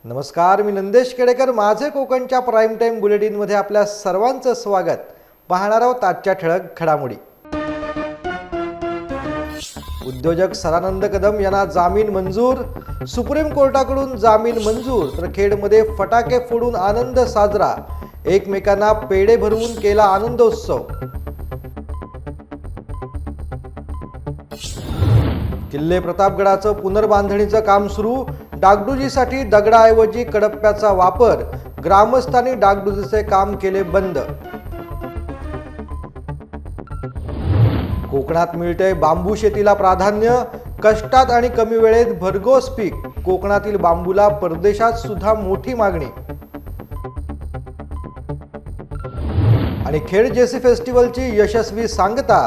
नमस्कार, मी नंदेश केडेकर. माझे कोकणच्या प्राईम टाइम बुलेटिन मध्ये आपल्या सर्वांचं स्वागत. पाहणार आहोत आजच्या ठळक घडामोडी. उद्योजक सदानंद कदम यांना जामीन मंजूर. सुप्रीम कोर्टाकडून जामीन मंजूर. तर खेडमध्ये फटाके फोडून आनंद साजरा. एकमेकांना पेढे भरवून केला आनंदोत्सव. किल्ले प्रतापगडाचं पुनर्बांधणीचं काम सुरू. डागडुजीसाठी दगडाऐवजी कडप्प्याचा वापर. ग्रामस्थांनी डागडुजीचे काम केले बंद. कोकणात मिळते बांबू शेतीला प्राधान्य. कष्टात आणि कमी वेळेत भरघोस पीक. कोकणातील बांबूला परदेशात सुद्धा मोठी मागणी. आणि खेड जेसी फेस्टिवलची यशस्वी सांगता.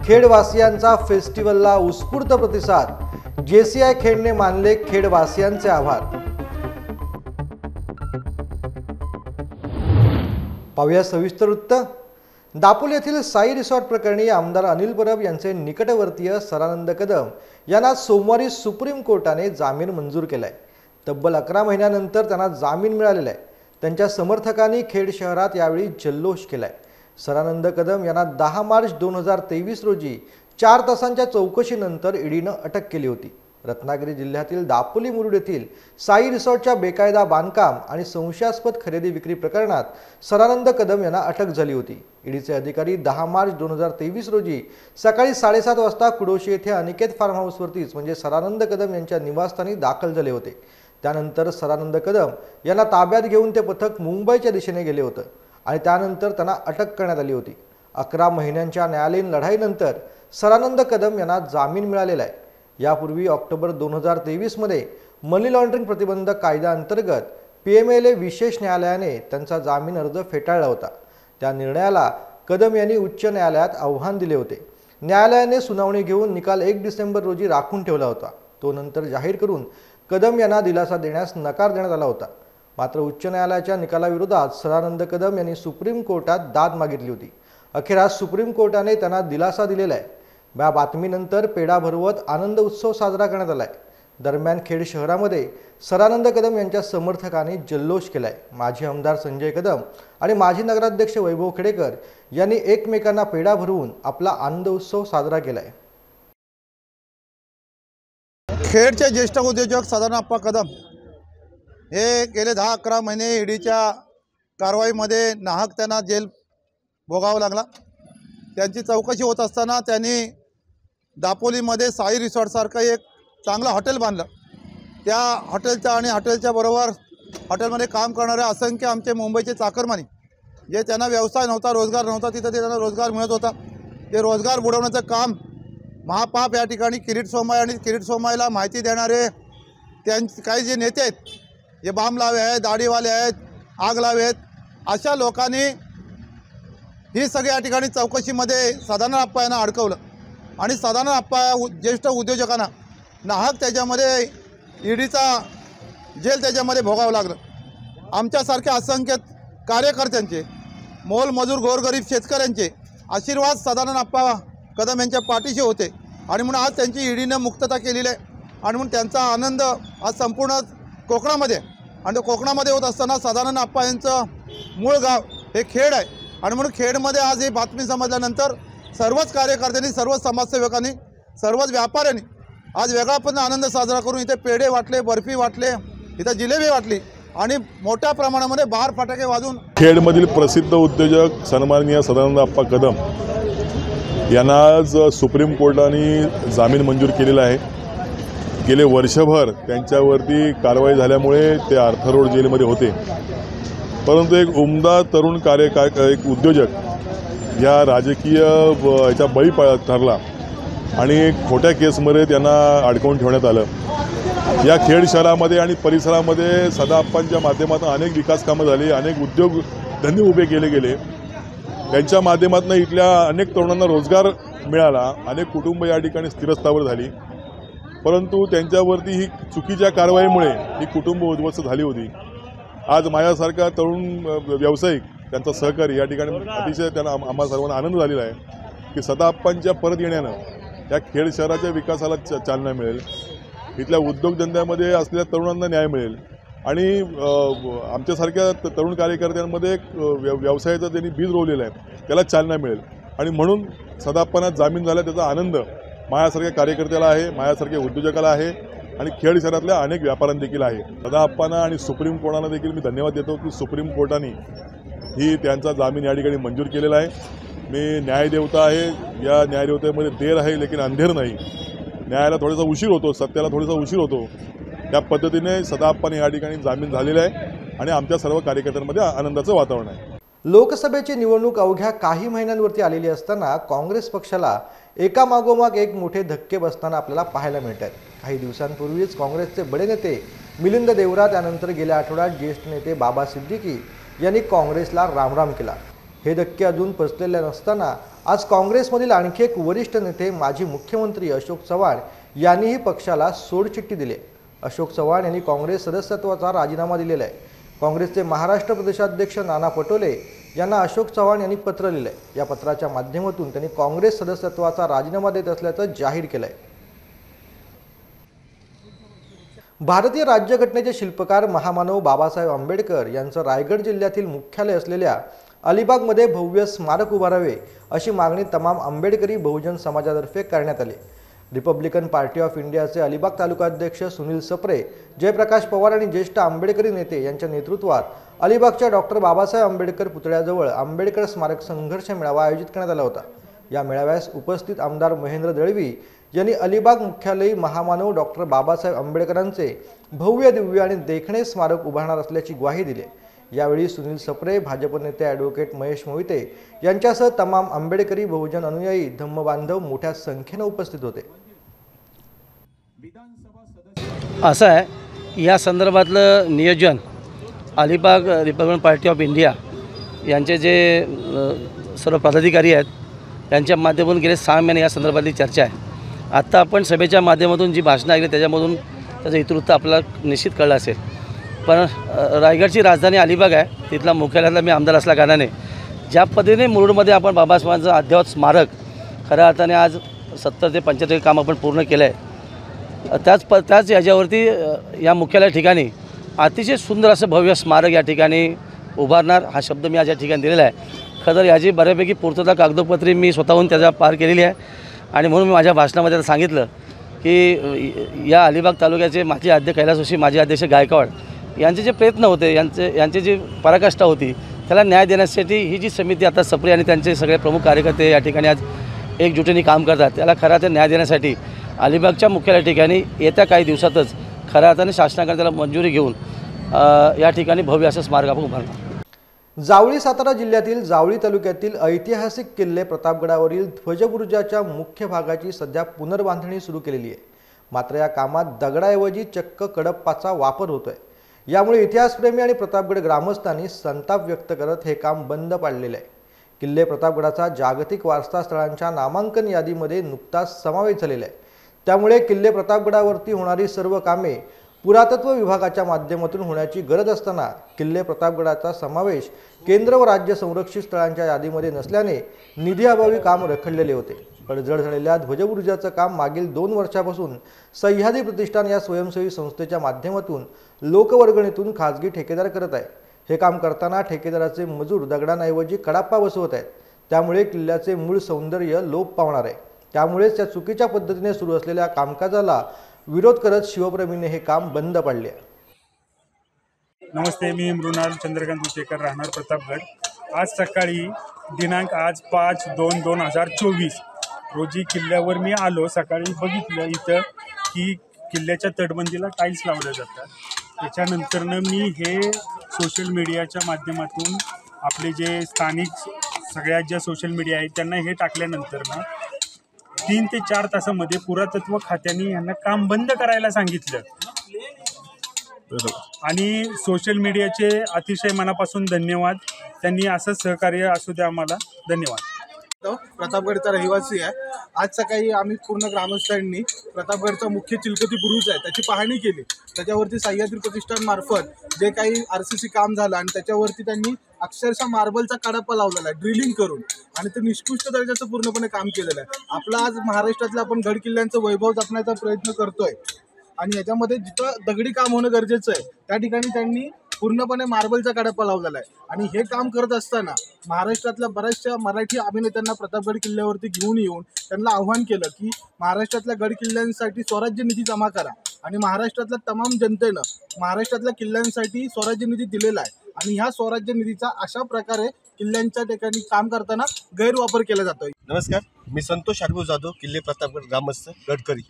खेडवासियांचा फेस्टिवलला उत्स्फूर्त प्रतिसाद. जेसीआय खेडने मानले खेडवासियांचे आभार. पाहूया सविस्तर वृत्त. दापोली येथील साई रिसॉर्ट प्रकरणी आमदार अनिल परब यांचे निकटवर्तीय सदानंद कदम यांना सोमवारी सुप्रीम कोर्टाने जामीन मंजूर केलाय. तब्बल 11 महिन्यानंतर त्यांना जामीन मिळालेला आहे. त्यांच्या समर्थकांनी खेड शहरात यावेळी जल्लोष केलाय. सदानंद कदम यांना 10 मार्च 2023 रोजी 4 तासांच्या चौकशीनंतर ईडीनं अटक केली होती. रत्नागिरी जिल्ह्यातील दापोली मुरुड येथील साई रिसॉर्टच्या बेकायदा बांधकाम आणि संशयास्पद खरेदी विक्री प्रकरणात सदानंद कदम यांना अटक झाली होती. ईडीचे अधिकारी 10 मार्च 2023 रोजी सकाळी 7:30 वाजता कुडोशी येथे अनिकेत फार्म हाऊसवरतीच म्हणजे सदानंद कदम यांच्या निवासस्थानी दाखल झाले होते. त्यानंतर सदानंद कदम यांना ताब्यात घेऊन ते पथक मुंबईच्या दिशेने गेले होते आणि त्यानंतर त्यांना अटक करण्यात आली होती. 11 महिन्यांच्या न्यायालयीन लढाईनंतर सदानंद कदम यांना जामीन मिळालेला आहे. यापूर्वी ऑक्टोबर 2023 मध्ये मनी लॉन्ड्रिंग प्रतिबंधक कायद्याअंतर्गत PMLA विशेष न्यायालयाने त्यांचा जामीन अर्ज फेटाळला होता. त्या निर्णयाला कदम यांनी उच्च न्यायालयात आव्हान दिले होते. न्यायालयाने सुनावणी घेऊन निकाल 1 डिसेंबर रोजी राखून ठेवला होता. तो नंतर जाहीर करून कदम यांना दिलासा देण्यास नकार देण्यात आला होता. मात्र उच्च न्यायालयाच्या निकालाविरोधात सदानंद कदम यांनी सुप्रीम कोर्टात दाद मागितली होती. अखेर आज सुप्रीम कोर्टाने त्यांना दिलासा दिलेला आहे. या बातमीनंतर पेढा भरवत आनंद उत्सव साजरा करण्यात आलाय. दरम्यान खेड शहरामध्ये सदानंद कदम यांच्या समर्थकांनी जल्लोष केलाय. माजी आमदार संजय कदम आणि माजी नगराध्यक्ष वैभव खेडेकर यांनी एकमेकांना पेढा भरवून आपला आनंद उत्सव साजरा केलाय. खेडचे ज्येष्ठ उद्योजक सदानप्पा कदम हे गेले 10-11 महिने ईडीच्या कारवाईमध्ये नाहक त्यांना जेल भोगावं लागला. त्यांची चौकशी होत असताना त्यांनी दापोलीमध्ये साई रिसॉर्टसारखं एक चांगलं हॉटेल बांधलं. त्या हॉटेलच्या आणि हॉटेलच्या बरोबर हॉटेलमध्ये काम करणारे असंख्य आमचे मुंबईचे चाकरमानी जे त्यांना व्यवसाय नव्हता, रोजगार नव्हता, तिथं ते त्यांना रोजगार मिळत होता. ते रोजगार बुडवण्याचं काम महापाप या ठिकाणी किरीट सोमाई आणि किरीट सोमाईला माहिती देणारे त्यांचे काही जे नेते आहेत, जे बाम लावे आहेत, दाढीवाले आहेत, आग लावे आहेत, अशा लोकांनी ही सगळी या ठिकाणी चौकशीमध्ये सदानंद यांना अडकवलं आणि सदानंद ज्येष्ठ उद्योजकांना नाहक त्याच्यामध्ये ईडीचा जेल त्याच्यामध्ये भोगावं लागलं. आमच्यासारख्या असंख्य कार्यकर्त्यांचे, मोलमजूर गोरगरीब शेतकऱ्यांचे आशीर्वाद सदानंद कदम यांच्या पाठीशी होते आणि म्हणून आज त्यांची ईडीनं मुक्तता केलेली आहे. आणि म्हणून त्यांचा आनंद आज संपूर्ण कोकणामध्ये आणि कोकणामध्ये होत असताना सदानंद यांचं मूळ गाव हे खेड आहे. आणि म्हणून खेडमध्ये आज ही बातमी समजल्यानंतर सर्वच कार्यकर्त्यांनी, सर्वच समाजसेवकांनी, सर्वच व्यापाऱ्यांनी आज वेगळा पण आनंद साजरा करून इथे पेढे वाटले, बर्फी वाटले, इथं जिलेबी वाटली आणि मोठ्या प्रमाणामध्ये बाहेर फटाके वाजून खेडमधील प्रसिद्ध उद्योजक सन्माननीय सदानंद कदम यांना आज सुप्रीम कोर्टाने जामीन मंजूर केलेला आहे. गेले वर्षभर त्यांच्यावरती कारवाई झाल्यामुळे ते आर्थर रोड जेलमध्ये होते. परंतु एक उमदा तरुण एक उद्योजक या राजकीय याच्या बळी ठरला आणि खोट्या केसमध्ये त्यांना अडकवून ठेवण्यात आलं. या खेड शहरामध्ये आणि परिसरामध्ये सदाप्पांच्या माध्यमातून अनेक विकास कामं झाली, अनेक उद्योगधंदे उभे केले गेले. त्यांच्या माध्यमातून इथल्या अनेक तरुणांना रोजगार मिळाला, अनेक कुटुंब या ठिकाणी स्थिरस्थावर झाली. परंतु त्यांच्यावरती ही चुकीच्या कारवाईमुळे ही कुटुंब उद्ध्वस्त झाली होती. आज माझ्यासारखा तरुण व्यावसायिक, त्यांचा सहकारी या ठिकाणी अतिशय त्यांना आम्हा सर्वांना आनंद झालेला आहे की सदाप्पांच्या परत येण्यानं या खेड शहराच्या विकासाला चालना मिळेल. इथल्या उद्योगधंद्यामध्ये असलेल्या तरुणांना न्याय मिळेल आणि आमच्यासारख्या तरुण कार्यकर्त्यांमध्ये एक व्यवसायाचं त्यांनी बीज रोवलेलं आहे, त्याला चालना मिळेल. आणि म्हणून सदाप्पांना जामीन झाला त्याचा आनंद माझ्यासारख्या कार्यकर्त्याला आहे, माझ्यासारख्या उद्योजकाला आहे आणि खेड शहरातल्या अनेक व्यापाऱ्यांना देखील आहे. सदाप्पांना आणि सुप्रीम कोर्टानं देखील मी धन्यवाद देतो की सुप्रीम कोर्टाने ही त्यांचा जामीन या ठिकाणी मंजूर केलेला आहे. मी न्यायदेवता आहे, या न्यायदेवतेमध्ये देर आहे लेकिन अंधेर नाही. न्यायाला थोडासा उशीर होतो, सत्याला थोडासा उशीर होतो. त्या पद्धतीने सदाप्पाने या ठिकाणी जामीन झालेला आहे आणि आमच्या सर्व कार्यकर्त्यांमध्ये आनंदाचं वातावरण आहे. लोकसभेची निवडणूक अवघ्या काही महिन्यांवरती आलेली असताना काँग्रेस पक्षाला एकामागोमाग एक मोठे धक्के बसताना आपल्याला पाहायला मिळतात. काही दिवसांपूर्वीच काँग्रेसचे बडे नेते मिलिंद देवरा, त्यानंतर गेल्या आठवड्यात ज्येष्ठ नेते बाबा सिद्दीकी यांनी काँग्रेसला रामराम केला. हे धक्के अजून पचलेले नसताना आज काँग्रेसमधील आणखी एक वरिष्ठ नेते माजी मुख्यमंत्री अशोक चव्हाण यांनीही पक्षाला सोडचिठ्ठी दिली. अशोक चव्हाण यांनी काँग्रेस सदस्यत्वाचा राजीनामा दिलेला आहे. काँग्रेसचे महाराष्ट्र प्रदेशाध्यक्ष नाना पटोले यांना अशोक चव्हाण यांनी पत्र लिहिलं आहे. या पत्राच्या माध्यमातून त्यांनी काँग्रेस सदस्यत्वाचा राजीनामा देत असल्याचं जाहीर केलं आहे. भारतीय राज्यघटनेचे शिल्पकार महामानव बाबासाहेब आंबेडकर यांचं रायगड जिल्ह्यातील मुख्यालय असलेल्या अलिबागमध्ये भव्य स्मारक उभारावे अशी मागणी तमाम आंबेडकरी बहुजन समाजातर्फे करण्यात आली. रिपब्लिकन पार्टी ऑफ इंडियाचे अलिबाग तालुकाध्यक्ष सुनील सप्रे, जयप्रकाश पवार आणि ज्येष्ठ आंबेडकरी नेते यांच्या नेतृत्वात अलिबागच्या डॉक्टर बाबासाहेब आंबेडकर पुतळ्याजवळ आंबेडकर स्मारक संघर्ष मेळावा आयोजित करण्यात आला होता. या मेळाव्यास उपस्थित आमदार महेंद्र दळवी यांनी अलिबाग मुख्यालयी महामानव डॉक्टर बाबासाहेब आंबेडकरांचे भव्य दिव्य आणि देखणे स्मारक उभारणार असल्याची ग्वाही दिली. यावेळी सुनील सप्रे, भाजप नेते ॲडव्होकेट महेश मोहिते यांच्यासह तमाम आंबेडकरी बहुजन अनुयायी धम्मबांधव मोठ्या संख्येने उपस्थित होते. असं आहे, या संदर्भातलं नियोजन Alibag Republican party of India यांचे जे सर्व पदाधिकारी आहेत त्यांच्या माध्यमातून गेले 6 महिने या संदर्भातली चर्चा आहे. आत्ता आपण सभेच्या माध्यमातून जी भाषणं ऐकली त्याच्यामधून त्याचं इतिवृत्त आपल्याला निश्चित कळलं असेल. पण रायगडची राजधानी अलिबाग आहे, तिथला मुख्यालयातला मी आमदार असल्या कारणाने ज्या पद्धतीने मुरुडमध्ये आपण बाबासाहेबांचं अद्ययावत स्मारक खऱ्या अर्थाने आज 70 ते 75 काम आपण पूर्ण केलं आहे. त्याच याच्यावरती या मुख्यालय ठिकाणी अतिशय सुंदर असं भव्य स्मारक या ठिकाणी उभारणार हा शब्द मी आज या ठिकाणी दिलेला आहे. खरं तर याची बऱ्यापैकी पूर्तता कागदोपत्री मी स्वतःहून त्याचा पार केलेली आहे आणि म्हणून मी माझ्या भाषणामध्ये सांगितलं की या अलिबाग तालुक्याचे माजी अध्यक्ष कैलासवासी माजी अध्यक्ष गायकवाड यांचे जे प्रयत्न होते, यांची जी पराकाष्ठा होती त्याला न्याय देण्यासाठी ही जी समिती आता सप्रे आणि त्यांचे सगळे प्रमुख कार्यकर्ते या ठिकाणी आज एकजुटीने काम करतात, त्याला खऱ्या अर्थाने न्याय देण्यासाठी अलिबागच्या मुख्यालय ठिकाणी येत्या काही दिवसातच खऱ्या अर्थाने शासनाकडे त्याला मंजुरी घेऊन या ठिकाणी भव्य असं स्मारक आपण उभारणार. जावळी सातारा जिल्ह्यातील जावळी तालुक्यातील ऐतिहासिक किल्ले प्रतापगडावरील ध्वजबुरुजाच्या मुख्य भागाची सध्या पुनर्बांधणी सुरू केलेली आहे. मात्र या कामात दगडाऐवजी चक्क कडप्पाचा वापर होतोय. यामुळे इतिहासप्रेमी आणि प्रतापगड ग्रामस्थांनी संताप व्यक्त करत हे काम बंद पाडलेले आहे. किल्ले प्रतापगडाचा जागतिक वारसा स्थळांच्या नामांकन यादीमध्ये नुकताच समावेश झालेला आहे. त्यामुळे किल्ले प्रतापगडावरती होणारी सर्व कामे पुरातत्व विभागाच्या माध्यमातून होण्याची गरज असताना किल्ले प्रतापगडाचा समावेश केंद्र व राज्य संरक्षित स्थळांच्या यादीमध्ये नसल्याने निधीअभावी काम रखडलेले होते. पडझड झालेल्या ध्वजबुरुजाचं काम मागील 2 वर्षापासून सह्याद्री प्रतिष्ठान या स्वयंसेवी संस्थेच्या माध्यमातून लोकवर्गणीतून खाजगी ठेकेदार करत आहे. हे काम करताना ठेकेदाराचे मजूर दगडांऐवजी कडाप्पा बसवत आहेत. त्यामुळे किल्ल्याचे मूळ सौंदर्य लोप पावणार आहे. त्यामुळेच त्या चुकीच्या पद्धतीने सुरू असलेल्या कामकाजाला विरोध करत शिवप्रेमीने हे काम बंद पाडले. नमस्ते, मी मृणाल चंद्रकांत उचेकर, राहणार प्रतापगड. आज सकाळी दिनांक 5/2/2024 रोजी किल्ल्यावर मी आलो. सकाळी बघितलं इथं की किल्ल्याच्या तटबंदीला टाईल्स लावल्या जातात. त्याच्यानंतरनं मी हे सोशल मीडियाच्या माध्यमातून आपले जे स्थानिक सगळ्यात ज्या सोशल मीडिया आहेत त्यांना हे टाकल्यानंतरनं 3 ते 4 तासामध्ये पुरातत्व खात्याने यांना काम बंद करायला सांगितलं. आणि सोशल मीडियाचे अतिशय मनापासून धन्यवाद. त्यांनी असंच सहकार्य असू द्या आम्हाला. धन्यवाद. प्रतापगडचा रहिवासी आहे. आज सकाळी आम्ही पूर्ण ग्रामस्थांनी प्रतापगडचा मुख्य चिलकती बुरुज आहे त्याची पाहणी केली. त्याच्यावरती सह्याद्री प्रतिष्ठान मार्फत जे काही RCC काम झालं आणि त्याच्यावरती त्यांनी अक्षरशः मार्बलचा कडापा लावलेला आहे ड्रिलिंग करून आणि ते निष्कृष्ट दर्जाचं पूर्णपणे काम केलेलं आहे. आपला आज महाराष्ट्रातलं आपण गड किल्ल्यांचं वैभव जपण्याचा प्रयत्न करतोय. आणि याच्यामध्ये जिथं दगडी काम होणं गरजेचं आहे त्या ठिकाणी त्यांनी पूर्णपणे मार्बलचा कडप्पा लावलेला आहे. आणि हे काम करत असताना महाराष्ट्रातल्या बऱ्याचशा मराठी अभिनेत्यांना प्रतापगड किल्ल्यावरती घेऊन येऊन त्यांना आव्हान केलं की महाराष्ट्रातल्या गड किल्ल्यांसाठी स्वराज्य निधी जमा करा. आणि महाराष्ट्रातल्या तमाम जनतेनं महाराष्ट्रातल्या किल्ल्यांसाठी स्वराज्य निधी दिलेला आहे. आणि ह्या स्वराज्य निधीचा अशा प्रकारे किल्ल्यांच्या ठिकाणी काम करताना गैरवापर केला जातोय. नमस्कार, मी संतोष शारभाऊ जाधव, किल्ले प्रतापगड ग्रामस्थ गडकरी.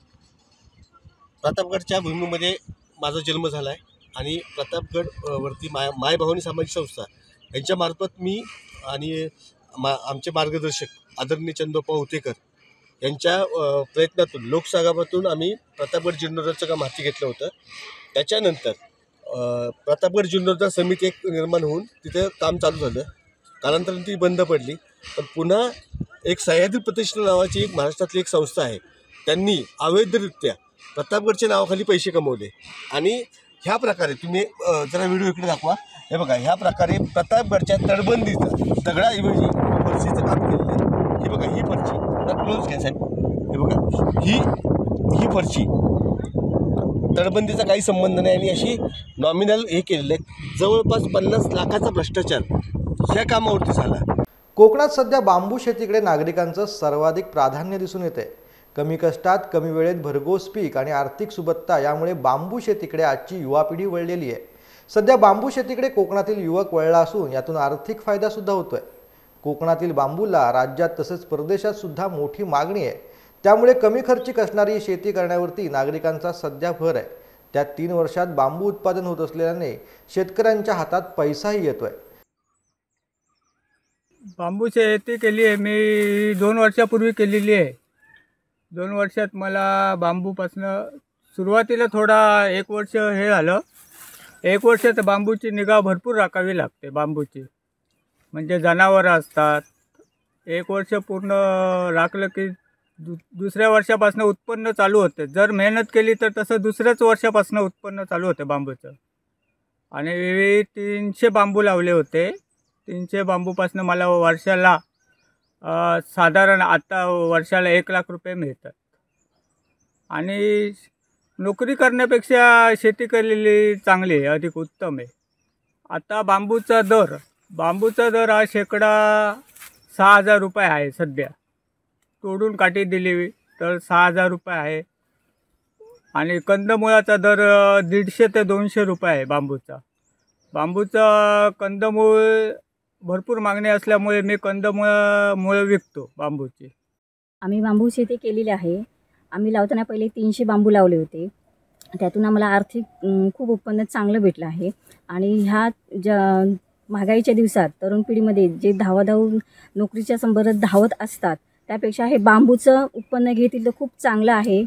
प्रतापगडच्या भूमीमध्ये माझा जन्म झाला आहे आणि प्रतापगड वरती माय भवानी सामाजिक संस्था यांच्यामार्फत मी आणि आमचे मार्गदर्शक आदरणीय चंदोप्पा होतेकर यांच्या प्रयत्नातून लोकसहभागातून आम्ही प्रतापगड जीर्णोद्धाराचं काम हाती घेतलं होतं. त्याच्यानंतर प्रतापगड जीर्णोद्धार समिती एक निर्माण होऊन तिथं काम चालू झालं. कालांतराने ती बंद पडली. पण पुन्हा एक सह्याद्री प्रतिष्ठान नावाची एक महाराष्ट्रातली एक संस्था आहे, त्यांनी अवैधरित्या प्रतापगडच्या नावाखाली पैसे कमवले. आणि ह्या प्रकारे तुम्ही जरा व्हिडिओ इकडे दाखवा. हे बघा, ह्या प्रकारे प्रतापगडच्या तटबंदीचं दगडाऐवजी फरशीचं काम केलेलं आहे. ही बघा, ही फरशी क्लोज घ्या साहेब. हे बघा, ही फरशी तटबंदीचा काही संबंध नाही आणि अशी नॉमिनल हे केलेलं आहे. जवळपास 50 लाखाचा भ्रष्टाचार ह्या कामावरती झाला. कोकणात सध्या बांबू शेतीकडे नागरिकांचं सर्वाधिक प्राधान्य दिसून येते. कमी कष्टात कमी वेळेत भरघोस पीक आणि आर्थिक सुबत्ता यामुळे बांबू शेतीकडे आजची युवा पिढी वळलेली आहे. सध्या बांबू शेतीकडे कोकणातील युवक वळला असून यातून आर्थिक फायदा सुद्धा होतोय. कोकणातील बांबूला राज्यात तसेच परदेशात सुद्धा मोठी मागणी आहे. त्यामुळे कमी खर्चिक असणारी शेती करण्यावरती नागरिकांचा सध्या भर आहे. त्यात 3 वर्षात बांबू उत्पादन होत असल्याने शेतकऱ्यांच्या हातात पैसाही येतोय. बांबू शेती केली आहे मी 2 वर्षापूर्वी केलेली आहे. 2 वर्षात मला बांबूपासनं सुरुवातीला थोडा 1 वर्ष हे झालं. 1 वर्षात बांबूची निगा भरपूर राखावी लागते. बांबूची म्हणजे जनावरं असतात. 1 वर्ष पूर्ण राखलं की दुसऱ्या वर्षापासून उत्पन्न चालू होते. जर मेहनत केली तर तसं दुसऱ्याच वर्षापासून उत्पन्न चालू होते बांबूचं. आणि 300 बांबू लावले होते. 300 बांबूपासून मला वर्षाला साधारण आता वर्षाला 1 लाख रुपये मिळतात. आणि नोकरी करण्यापेक्षा शेती केलेली चांगली आहे, अधिक उत्तम आहे. आता बांबूचा दर हा शेकडा 6,000 रुपये आहे सध्या. तोडून काठी दिली तर 6,000 रुपये आहे. आणि कंदमुळाचा दर 150 ते 200 रुपये आहे बांबूचा कंदमूळ भरपूर मागणी असल्यामुळे मी कंदमुळं विकतो बांबूची. आम्ही बांबू शेती केलेली आहे. आम्ही लावताना पहिले 300 बांबू लावले होते. त्यातून आम्हाला आर्थिक खूप उत्पन्न चांगलं भेटलं आहे. आणि ह्या महागाईच्या दिवसात तरुण पिढीमध्ये जे धावाधाव नोकरीच्या संबंधात धावत असतात त्यापेक्षा हे बांबूचं उत्पन्न घेतील तर खूप चांगलं आहे.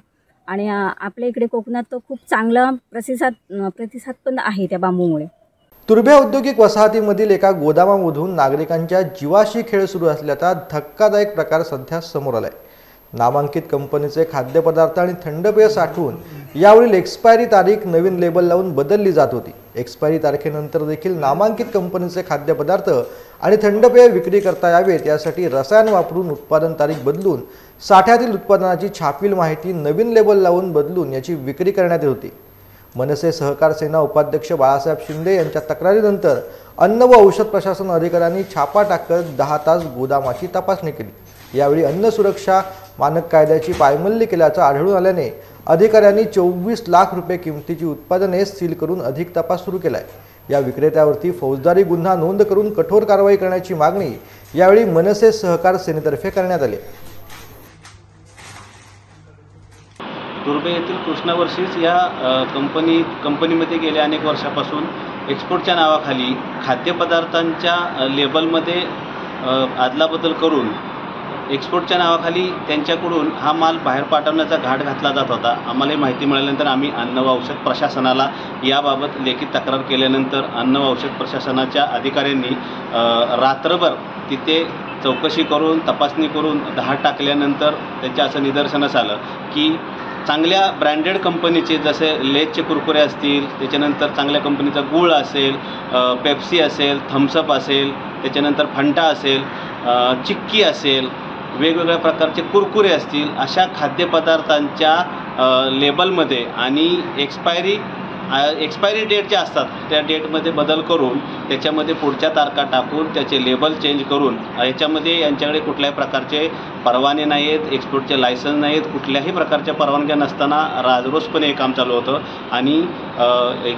आणि आपल्या इकडे कोकणात तर खूप चांगला प्रतिसाद पण आहे त्या बांबूमुळे. तुर्भे औद्योगिक वसाहतीमधील एका गोदामामधून नागरिकांच्या जीवाशी खेळ सुरू असल्याचा धक्कादायक प्रकार सध्या समोर आलाय. नामांकित कंपनीचे खाद्यपदार्थ आणि थंड पेय साठवून यावरील एक्सपायरी तारीख नवीन लेबल लावून बदलली जात होती. एक्सपायरी तारखेनंतर देखील नामांकित कंपनीचे खाद्यपदार्थ आणि थंड पेय विक्री करता यावेत यासाठी रसायन वापरून उत्पादन तारीख बदलून साठ्यातील उत्पादनाची छापील माहिती नवीन लेबल लावून बदलून याची विक्री करण्यात येत होती. मनसे सहकार सेना उपाध्यक्ष बाळासाहेब शिंदे यांच्या तक्रारीनंतर अन्न व औषध प्रशासन अधिकाऱ्यांनी छापा टाकत 10 तास गोदामाची तपासणी केली. यावेळी अन्न सुरक्षा मानक कायद्याची पायमल्ली केल्याचं आढळून आल्याने अधिकाऱ्यांनी 24 लाख रुपये किमतीची उत्पादने सील करून अधिक तपास सुरू केलाय. या विक्रेत्यावरती फौजदारी गुन्हा नोंद करून कठोर कारवाई करण्याची मागणी यावेळी मनसे सहकार सेनेतर्फे करण्यात आली. तुर्भे येथील कृष्णावर्षीस या कंपनीमध्ये गेल्या अनेक वर्षापासून एक्सपोर्टच्या नावाखाली खाद्यपदार्थांच्या लेबलमध्ये अदलाबदल करून एक्सपोर्टच्या नावाखाली त्यांच्याकडून हा माल बाहेर पाठवण्याचा घाट घातला जात होता. आम्हाला माहिती मिळाल्यानंतर आम्ही अन्न व औषध प्रशासनाला याबाबत लेखी तक्रार केल्यानंतर अन्न व औषध प्रशासनाच्या अधिकाऱ्यांनी रात्रभर तिथे चौकशी करून तपासणी करून धाड टाकल्यानंतर त्यांच्या असं निदर्शनास आलं की चांगल्या ब्रँडेड कंपनीचे जसे लेजचे कुरकुरे असतील, त्याच्यानंतर चांगल्या कंपनीचा गूळ असेल, पेप्सी असेल, थम्सअप असेल, त्याच्यानंतर फंटा असेल, चिक्की असेल, वेगवेगळ्या प्रकारचे कुरकुरे असतील, अशा खाद्यपदार्थांच्या लेबलमध्ये आणि एक्सपायरी डेट ज्या असतात त्या डेटमध्ये बदल करून त्याच्यामध्ये पुढच्या तारखा टाकून त्याचे लेबल चेंज करून ह्याच्यामध्ये यांच्याकडे कुठल्याही प्रकारचे परवाने नाही आहेत, एक्सपोर्टचे लायसन्स नाहीत, कुठल्याही प्रकारच्या परवानग्या नसताना राजरोसपणे हे काम चालू होतं आणि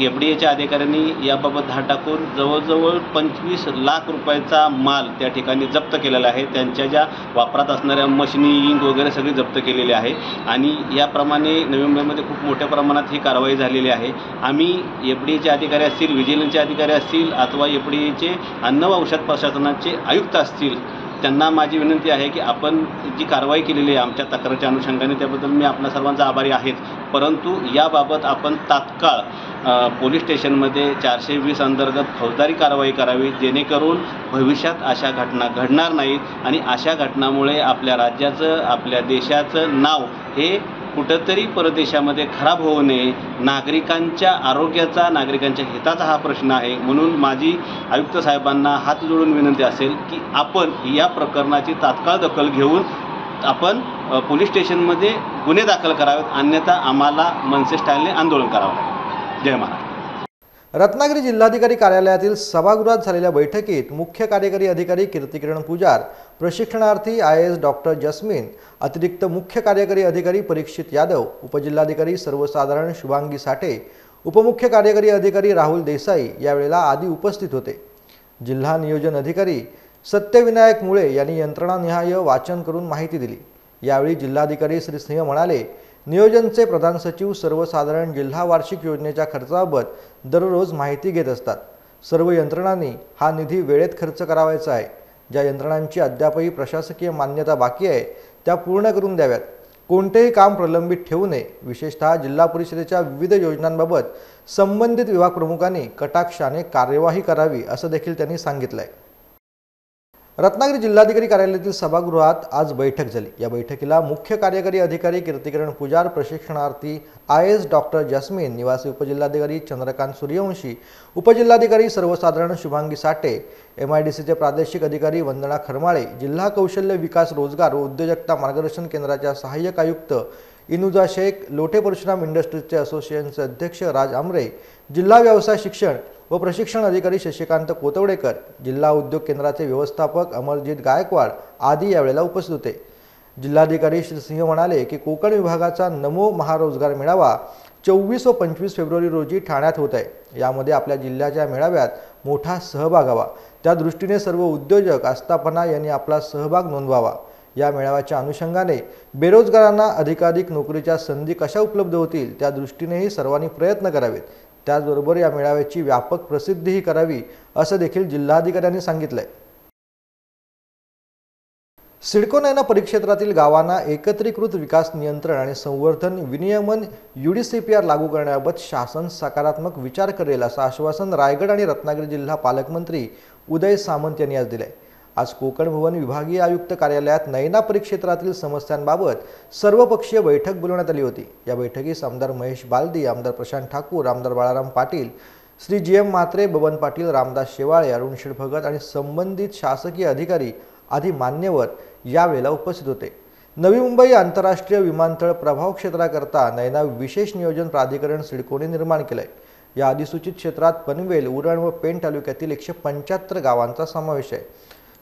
FDAच्या अधिकाऱ्यांनी याबाबत धाड टाकून जवळजवळ 25 लाख रुपयाचा माल त्या ठिकाणी जप्त केलेला आहे. त्यांच्या ज्या वापरात असणाऱ्या मशिनी, इंक वगैरे सगळी जप्त केलेली आहे आणि याप्रमाणे नवी मुंबईमध्ये खूप मोठ्या प्रमाणात ही कारवाई झालेली आहे. आम्ही FDAचे अधिकारी असतील, व्हिजिलन्सचे अधिकारी असतील अथवा FDAचे अन्न व औषध प्रशासनाचे आयुक्त असतील, त्यांना माझी विनंती आहे की आपण जी कारवाई केलेली आहे आमच्या तक्रारीच्या अनुषंगाने त्याबद्दल मी आपल्या सर्वांचा आभारी आहेच, परंतु याबाबत आपण तात्काळ पोलीस स्टेशनमध्ये 420 अंतर्गत फौजदारी कारवाई करावी, जेणेकरून भविष्यात अशा घटना घडणार नाहीत आणि अशा घटनामुळे आपल्या राज्याचं, आपल्या देशाचं नाव हे कुठंतरी परदेशामध्ये खराब होऊ नये. नागरिकांच्या आरोग्याचा, नागरिकांच्या हिताचा हा प्रश्न आहे. म्हणून माझी आयुक्त साहेबांना हात जोडून विनंती असेल की आपण या प्रकरणाची तात्काळ दखल घेऊन आपण पोलीस स्टेशनमध्ये गुन्हे दाखल करावेत, अन्यथा आम्हाला मनसे स्टाईलने आंदोलन करावं लागेल. जय महाराष्ट्र. रत्नागिरी जिल्हाधिकारी कार्यालयातील सभागृहात झालेल्या बैठकीत मुख्य कार्यकारी अधिकारी कीर्तिकिरण पुजार, प्रशिक्षणार्थी IAS डॉक्टर जस्मीन, अतिरिक्त मुख्य कार्यकारी अधिकारी परीक्षित यादव, उपजिल्हाधिकारी सर्वसाधारण शुभांगी साठे, उपमुख्य कार्यकारी अधिकारी राहुल देसाई यावेळेला आदी उपस्थित होते. जिल्हा नियोजन अधिकारी सत्यविनायक मुळे यांनी यंत्रणानिहाय वाचन करून माहिती दिली. यावेळी जिल्हाधिकारी श्री सिंह म्हणाले, नियोजनचे प्रधान सचिव सर्वसाधारण जिल्हा वार्षिक योजनेच्या खर्चाबाबत दररोज माहिती घेत असतात. सर्व यंत्रणांनी हा निधी वेळेत खर्च करावायचा आहे. ज्या यंत्रणांची अद्यापही प्रशासकीय मान्यता बाकी आहे त्या पूर्ण करून द्याव्यात. कोणतेही काम प्रलंबित ठेवू नये. विशेषतः जिल्हा परिषदेच्या विविध योजनांबाबत संबंधित विभाग प्रमुखांनी कटाक्षाने कार्यवाही करावी असं देखील त्यांनी सांगितलं आहे. रत्नागिरी जिल्हाधिकारी कार्यालयातील सभागृहात आज बैठक झाली. या बैठकीला मुख्य कार्यकारी अधिकारी कीर्तिकिरण पुजार, प्रशिक्षणार्थी IAS डॉक्टर जस्मीन, निवासी उपजिल्हाधिकारी चंद्रकांत सूर्यवंशी, उपजिल्हाधिकारी सर्वसाधारण शुभांगी साठे, MIDCचे प्रादेशिक अधिकारी वंदना खरमाळे, जिल्हा कौशल्य विकास रोजगार व उद्योजकता मार्गदर्शन केंद्राच्या सहाय्यक आयुक्त इनुजा शेख, लोटे परशुराम इंडस्ट्रीजचे असोसिएशनचे अध्यक्ष राज आमरे, जिल्हा व्यवसाय शिक्षण व प्रशिक्षण अधिकारी शशिकांत कोतवडेकर, जिल्हा उद्योग केंद्राचे व्यवस्थापक अमरजीत गायकवाड आदी यावेळेला उपस्थित होते. जिल्हाधिकारी श्री सिंह म्हणाले की कोकण विभागाचा नमो महारोजगार मेळावा 24 व 25 फेब्रुवारी रोजी ठाण्यात होत आहे. यामध्ये आपल्या जिल्ह्याच्या मेळाव्यात मोठा सहभाग हवा. त्या दृष्टीने सर्व उद्योजक, आस्थापना यांनी आपला सहभाग नोंदवावा. या मेळाव्याच्या अनुषंगाने बेरोजगारांना अधिकाधिक नोकरीच्या संधी कशा उपलब्ध होतील त्या दृष्टीनेही सर्वांनी प्रयत्न करावेत. त्याचबरोबर या मेळाव्याची व्यापक प्रसिद्धीही करावी असं देखील जिल्हाधिकाऱ्यांनी सांगितलंय. सिडको नैना परिक्षेत्रातील गावांना एकत्रीकृत विकास नियंत्रण आणि संवर्धन विनियमन UDCPR लागू करण्याबाबत शासन सकारात्मक विचार करेल असं आश्वासन रायगड आणि रत्नागिरी जिल्हा पालकमंत्री उदय सामंत यांनी आज दिले. आज कोकण भवन विभागीय आयुक्त कार्यालयात नैना परिक्षेत्रातील समस्यांबाबत सर्वपक्षीय बैठक बोलवण्यात आली होती. या बैठकीस आमदार महेश बालदी, आमदार प्रशांत ठाकूर, आमदार बाळाराम पाटील, श्री GM म्हात्रे, बबन पाटील, रामदास शेवाळे, अरुण भगत आणि संबंधित शासकीय अधिकारी आदी मान्यवर यावेळेला उपस्थित होते. नवी मुंबई आंतरराष्ट्रीय विमानतळ प्रभाव क्षेत्राकरता नैना विशेष नियोजन प्राधिकरण सिडकोने निर्माण केले. या अधिसूचित क्षेत्रात पनवेल, उरण व पेण तालुक्यातील 175 गावांचा समावेश आहे.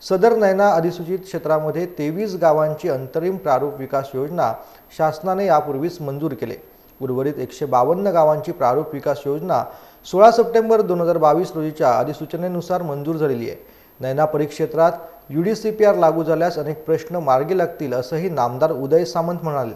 सदर नैना अधिसूचित क्षेत्रामध्ये 23 गावांची अंतरिम प्रारूप विकास योजना शासनाने यापूर्वीच मंजूर केले. उर्वरित 152 गावांची प्रारूप विकास योजना 16 सप्टेंबर 2022 रोजीच्या अधिसूचनेनुसार मंजूर झालेली आहे. नैना परिक्षेत्रात UDCPR लागू झाल्यास अनेक प्रश्न मार्गी लागतील असंही नामदार उदय सामंत म्हणाले.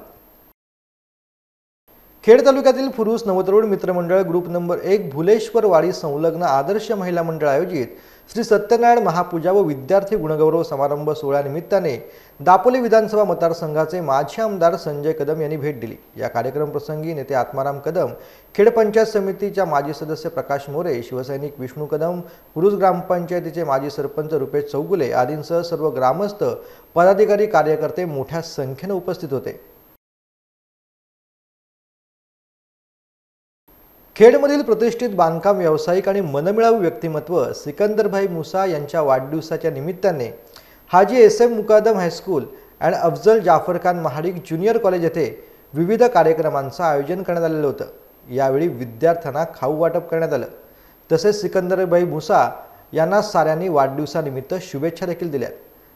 खेड तालुक्यातील फुरुस नवतरुण मित्रमंडळ ग्रुप नंबर 1 भुलेश्वर वाडी संलग्न आदर्श महिला मंडळ आयोजित श्री सत्यनारायण महापूजा व विद्यार्थी गुणगौरव समारंभ सोहळ्यानिमित्ताने दापोली विधानसभा मतदारसंघाचे माजी आमदार संजय कदम यांनी भेट दिली. या कार्यक्रम प्रसंगी नेते आत्माराम कदम, खेड पंचायत समितीच्या माजी सदस्य प्रकाश मोरे, शिवसैनिक विष्णू कदम, पुरुष ग्रामपंचायतीचे माजी सरपंच रुपेश चौगुले आदींसह सर्व ग्रामस्थ, पदाधिकारी, कार्यकर्ते मोठ्या संख्येने उपस्थित होते. खेडमधील प्रतिष्ठित बांधकाम व्यावसायिक आणि मनमिळावू व्यक्तिमत्व सिकंदरभाई मुसा यांच्या वाढदिवसाच्या निमित्ताने हाजी SM मुकादम हायस्कूल आणि अफजल जाफर खान महाडिक ज्युनियर कॉलेज येथे विविध कार्यक्रमांचं आयोजन करण्यात आलेलं होतं। यावेळी विद्यार्थ्यांना खाऊ वाटप करण्यात आलं। तसेच सिकंदरभाई मुसा यांना साऱ्यांनी वाढदिवसानिमित्त शुभेच्छा देखील दिल्या।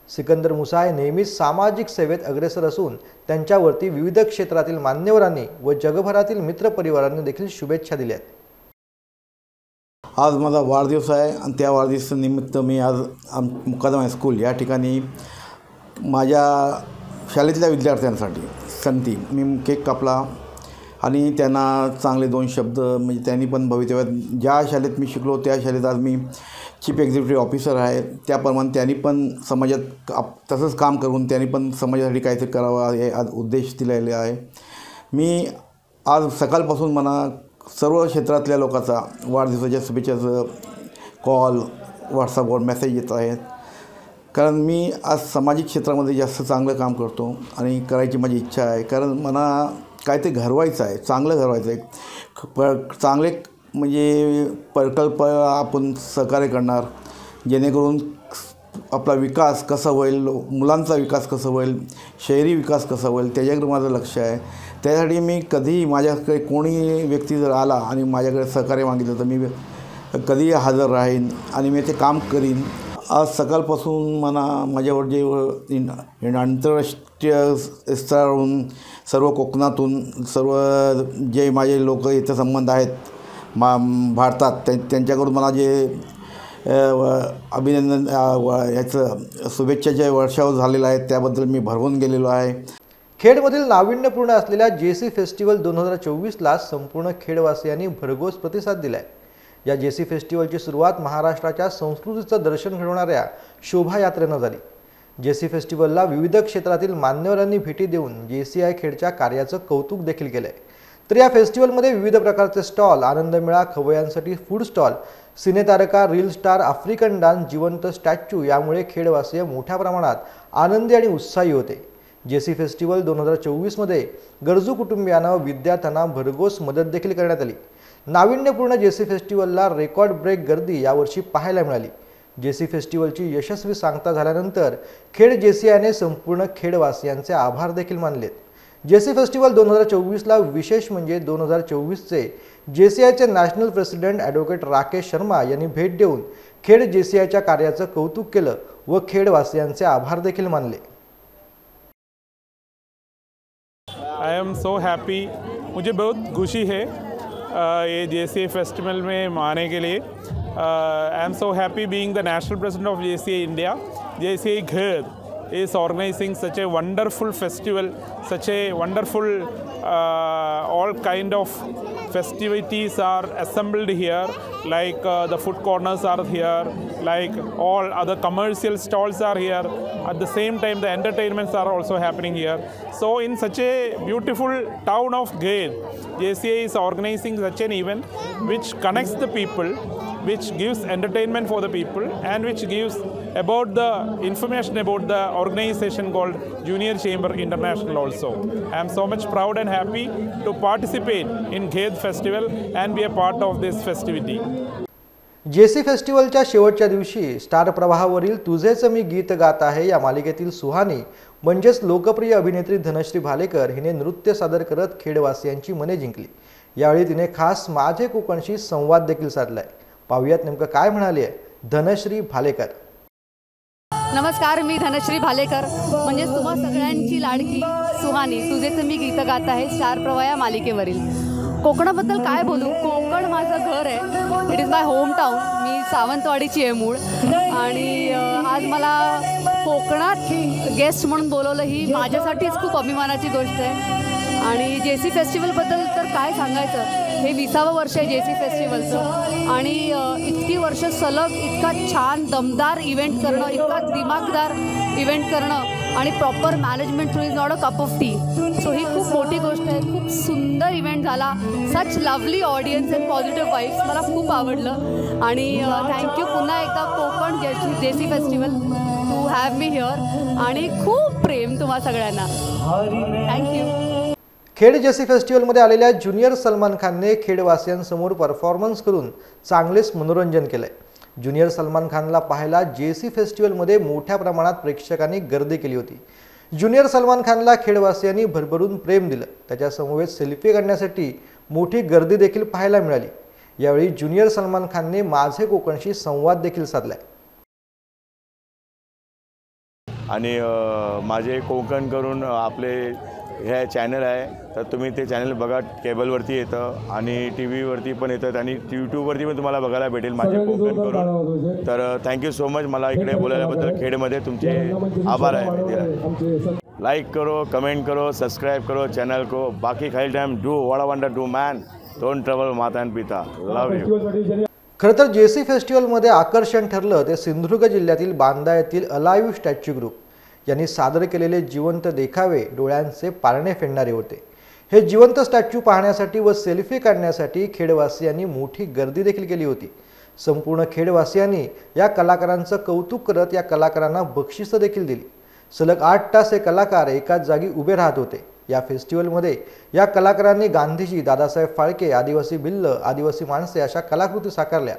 सिकंदर मुसा हे नेहमीच सामाजिक सेवेत अग्रेसर असून त्यांच्यावरती विविध क्षेत्रातील मान्यवरांनी व जगभरातील मित्रपरिवारांनी देखील शुभेच्छा दिल्या। आज माझा वाढदिवस आहे आणि त्या वाढदिवसानिमित्त मी आज मुकादम हायस्कूल या ठिकाणी माझ्या शाळेतल्या विद्यार्थ्यांसाठी संगती मी केक कापला आणि त्यांना चांगले 2 शब्द म्हणजे त्यांनी पण भवितव्यात ज्या शाळेत मी शिकलो त्या शाळेत आज मी चीफ एक्झिक्युटिव्ह ऑफिसर आहे, त्याप्रमाणे त्यांनी पण समाजात तसंच काम करून त्यांनी पण समाजासाठी काहीतरी करावं हे आज उद्देश दिलेले आहे। मी आज सकाळपासून मला सर्व क्षेत्रातल्या लोकांचा वाढदिवसाच्या शुभेच्छाचं कॉल व्हॉट्सअपवर मेसेज येत आहेत, कारण मी आज सामाजिक क्षेत्रामध्ये जास्त चांगलं काम करतो आणि करायची माझी इच्छा आहे। कारण मला काहीतरी घडवायचं आहे, चांगलं घडवायचं आहे, चांगले म्हणजे प्रकल्प आपण सहकार्य करणार जेणेकरून आपला विकास कसा होईल, मुलांचा विकास कसा होईल, शहरी विकास कसा होईल त्याच्याकडे माझं लक्ष आहे। त्यासाठी मी कधी माझ्याकडे कोणी व्यक्ती जर आला आणि माझ्याकडे सहकार्य मागितलं तर मी कधी हजर राहीन आणि मी ते काम करीन। आज सकाळपासून मला माझ्यावर जे आंतरराष्ट्रीय स्तरावरून सर्व कोकणातून सर्व जे माझे लोक इथं संबंध आहेत भारतात त्यांच्याकडून मला जे अभिनंदन याचं शुभेच्छाचे वर्षाव झालेलं आहे त्याबद्दल मी भरवून गेलेलो आहे। खेडमधील नाविन्यपूर्ण असलेल्या जेसी फेस्टिवल 2024ला संपूर्ण खेडवासियांनी भरघोस प्रतिसाद दिलाय। या जेसी फेस्टिवलची सुरुवात महाराष्ट्राच्या संस्कृतीचं दर्शन घडवणाऱ्या शोभायात्रेनं झाली। जेसी फेस्टिवलला विविध क्षेत्रातील मान्यवरांनी भेटी देऊन जेसीआय खेडच्या कार्याचं कौतुक देखील केलंय। तर या फेस्टिवलमध्ये विविध प्रकारचे स्टॉल, आनंद मेळा, खवय्यांसाठी फूड स्टॉल, सिनेतारका, रील स्टार, आफ्रिकन डान्स, जिवंत स्टॅच्यू यामुळे खेडवासीय मोठ्या प्रमाणात आनंदी आणि उत्साही होते। जेसी फेस्टिवल 2024मध्ये गरजू कुटुंबियांना व विद्यार्थ्यांना भरघोस मदत देखील करण्यात आली। नाविन्यपूर्ण जेसी फेस्टिवलला रेकॉर्ड ब्रेक गर्दी यावर्षी पाहायला मिळाली। जेसी फेस्टिवलची यशस्वी सांगता झाल्यानंतर खेड जेसीआयने संपूर्ण खेडवासियांचे आभार देखील मानलेत। जेसी फेस्टिवल 2024ला विशेष म्हणजे 2024चे जेसीआयचे national president advocate Rakesh Sharma यांनी भेट देऊन खेड जेसीआयच्या कार्याचं कौतुक केलं व खेडवासियांचे आभार देखील मानले। आई एम सो हैप्पी, मुझे बहुत खुशी है ये जेसीआई फेस्टिवल में आने के लिए। I am so happy being the national president of JCI India. JCI घर is organizing such a wonderful festival, such a wonderful all kind of festivities are assembled here, like the food corners are here, like all other commercial stalls are here. At the same time the entertainments are also happening here. So in such a beautiful town of Ghed, JCI is organizing such an event which connects the people, which gives entertainment for the people and which gives about the information about the organization called Junior Chamber International also. I am so much proud and happy to participate in Ghed festival and be a part of this festivity. JC फेस्टिवलच्या शेवटच्या दिवशी star प्रवाहावरील तुझेच मी गीत गात आहे या मालिकेतील सुहानी म्हणजेच लोकप्रिय अभिनेत्री धनश्री भालेकर हिने नृत्य सादर करत खेडवासियांची मने जिंकली। यावेळी तिने खास माझे कोकणशी संवाद देखील साधलाय। पाहूयात नेमकं काय म्हणाली आहे धनश्री भालेकर। नमस्कार, मी धनश्री भालेकर म्हणजेच तुम्हा सगळ्यांची लाडकी सुहानी तुझेच मी गीत गात आहे स्टार प्रवाह या मालिकेवरील। कोकणाबद्दल काय बोलू, कोकण माझं घर आहे, it is my home town. मी सावंतवाडीची आहे मूळ आणि आज मला कोकणात गेस्ट म्हणून बोलवलं ही माझ्यासाठीच खूप अभिमानाची गोष्ट आहे। आणि जेसी फेस्टिवलबद्दल तर काय सांगायचं, हे 20वं वर्ष आहे जेसी फेस्टिवलचं आणि इतकी वर्ष सलग इतका छान दमदार इव्हेंट करणं, इतका दिमागदार इव्हेंट करणं आणि proper management through is not a cup of tea. So ही खूप मोठी गोष्ट आहे। खूप सुंदर इव्हेंट झाला, such lovely audience and positive vibes, मला खूप आवडलं आणि थँक्यू पुन्हा एकदा Konkan JC festival to have me here आणि खूप प्रेम तुम्हा सगळ्यांना, थँक्यू। खेड जेसी फेस्टिवलमध्ये आलेल्या ज्युनियर सलमान खानने खेडवासियांसमोर परफॉर्मन्स करून चांगलेच मनोरंजन केलंय। ज्युनियर सलमान खानला पाहायला जेसी फेस्टिवलमध्ये मोठ्या प्रमाणात प्रेक्षकांनी गर्दी केली होती। ज्युनियर सलमान खानला खेडवासियांनी भरभरून प्रेम दिलं। त्याच्या समवेत सेल्फी काढण्यासाठी मोठी गर्दी देखील पाहायला मिळाली। यावेळी ज्युनियर सलमान खानने माझे कोकणशी संवाद देखील साधलाय। आणि माझे कोकण करून आपले हे चॅनल आहे, तर तुम्ही ते चॅनल बघा। केबलवरती येतं आणि टी व्हीवरती पण येतं आणि यूट्यूबवरती पण तुम्हाला बघायला भेटेल माझे कोकण करून। तर थँक्यू सो मच मला इकडे बोलायल्याबद्दल। खेडमध्ये तुमचे आभार आहे। लाइक करो, कमेंट करो, सब्सक्राइब करो चैनल को। बाकी खाली time do what I want to do man, don't trouble माता एंड पिता। Love you. खरं तर जेसी फेस्टिवलमध्ये आकर्षण ठरलं ते सिंधुदुर्ग जिल्ह्यातील बांदा येथील अलाइव्ह स्टॅच्यू ग्रुप यांनी सादर केलेले जिवंत देखावे डोळ्यांचे पारणे फेडणारे होते। हे जिवंत स्टॅच्यू पाहण्यासाठी व सेल्फी काढण्यासाठी खेडवासियांनी मोठी गर्दी देखील केली होती। संपूर्ण खेडवासियांनी या कलाकारांचं कौतुक करत या कलाकारांना बक्षिसं देखील दिली। सलग 8 तास हे कलाकार एकाच जागी उभे राहत होते। या फेस्टिवलमध्ये या कलाकारांनी गांधीजी, दादासाहेब फाळके, आदिवासी भिल्ल, आदिवासी माणसे अशा कलाकृती साकारल्या।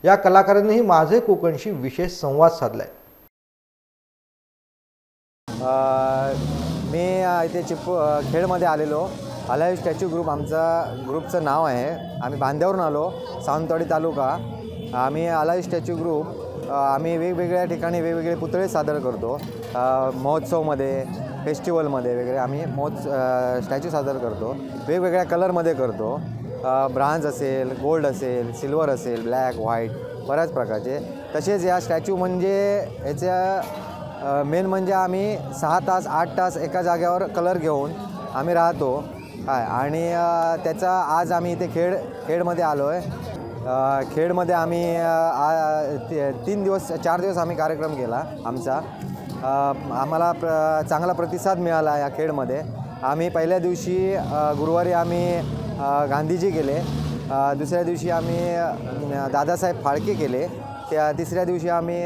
या कलाकारांनीही माझे कोकणशी विशेष संवाद साधलाय। मी इथे खेडमध्ये आलेलो। अलाइव्ह स्टॅच्यू ग्रुप ग्रुपचं नाव आहे। आम्ही बांद्यावरून आलो, सावंतवाडी तालुका। आम्ही अलाइव्ह स्टॅच्यू ग्रुप आम्ही वेगवेगळ्या ठिकाणी वेगवेगळे पुतळे सादर करतो। महोत्सवमध्ये, फेस्टिवलमध्ये वगैरे आम्ही स्टॅच्यू सादर करतो। वेगवेगळ्या कलरमध्ये करतो। ब्रांज असेल, गोल्ड असेल, सिल्वर असेल, ब्लॅक, व्हाईट, बऱ्याच प्रकारचे। तसेच या स्टॅच्यू म्हणजे याच्या मेन म्हणजे आम्ही 6 तास 8 तास एका जागेवर कलर घेऊन आम्ही राहतो आणि त्याचा आज आम्ही इथे खेडमध्ये आलो आहे। खेडमध्ये आम्ही 4 दिवस आम्ही कार्यक्रम केला आमचा। आम्हाला चांगला प्रतिसाद मिळाला या खेडमध्ये। आम्ही पहिल्या दिवशी गुरुवारी आम्ही गांधीजी केले, दुसऱ्या दिवशी आम्ही दादासाहेब फाळके केले, तिसऱ्या दिवशी आम्ही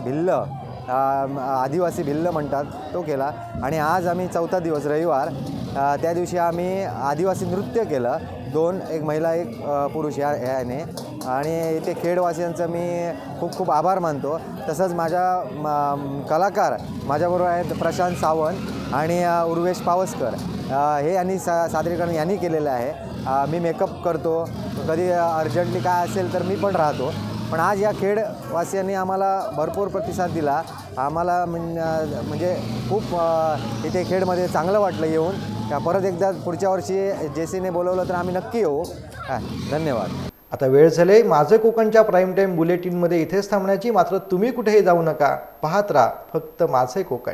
भिल्ल, आदिवासी भिल्ल म्हणतात तो केला आणि आज आम्ही 4था दिवस रविवार, त्या दिवशी आम्ही आदिवासी नृत्य केलं। 2, एक महिला एक पुरुष याने। आणि इथे खेडवासियांचं मी खूप खूप आभार मानतो। तसंच माझ्या कलाकार माझ्याबरोबर आहेत प्रशांत सावंत आणि उर्वेश पावसकर, हे यांनी सादरीकरण यांनी केलेलं आहे। मी मेकअप करतो, कधी अर्जंटली काय असेल तर मी पण राहतो। पण आज या खेडवासियांनी आम्हाला भरपूर प्रतिसाद दिला। आम्हाला म्हणजे खूप इथे खेडमध्ये चांगलं वाटलं येऊन। परत एकदा पुढच्या वर्षी जेसीने बोलवलं तर आम्ही नक्की येऊ। धन्यवाद। आता वेळ झाले माझे कोकणच्या प्राईम टाईम बुलेटिनमध्ये इथेच थांबण्याची। मात्र तुम्ही कुठेही जाऊ नका, पाहत राहा फक्त माझे कोकण।